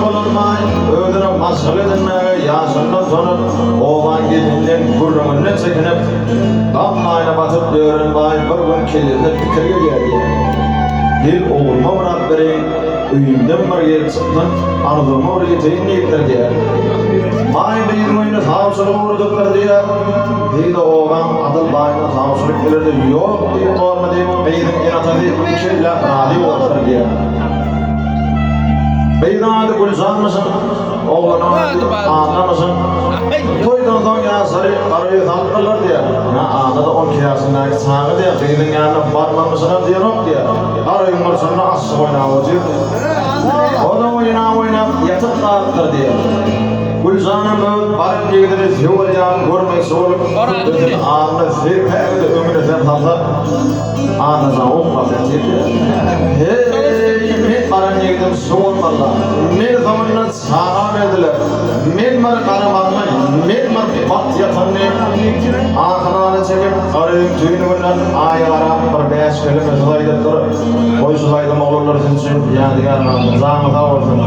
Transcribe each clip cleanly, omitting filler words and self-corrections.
olunmay, ödüre masal edinmeye yaşından sonra oğlan gelinden kurrumundan çekinip damlayına batıp öğrenmay bir gün kelinde fikirge geldi. Bir oğulma bırak vereyim, öyümden bir yer çıktın, anadığıma oraya teyin neyiptir diye. May bir oyunu savsılık uğradıklar diye, bir de oğlan adıl bayına savsılık verirdi, yok diye doğru deyip, beydin inata deyip, iki laf radi olurlar diye. Beydin adı Gülşan mısın? Oğlan adı mısın? Toydan son ya sarı arayı sallarlar diye. Ya adı da 10 kıyasından sağı diye, beydin yanına barmamışsın diye yok diye. Arayın mırsınla asıl oynavı diye. O da oynayıp yatıp dağıttır diye. Gülşan'ın barın yegidiniz yuvacan görmek soğuk. Bütün ağında zirpevde ömrü sen tatlı. Ağında okla sen zirpevde. Hey, barın yegidim soğuk valla. Men zamanla sağa verdiler. Men var karamanla, men var bat yatanlı. Ağınağını çekip arayın tüyününden ayılara bir beş kelime sulaydık dur. Oy sulaydım olurlar için yani yarın zamıda olsun.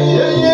Yeah.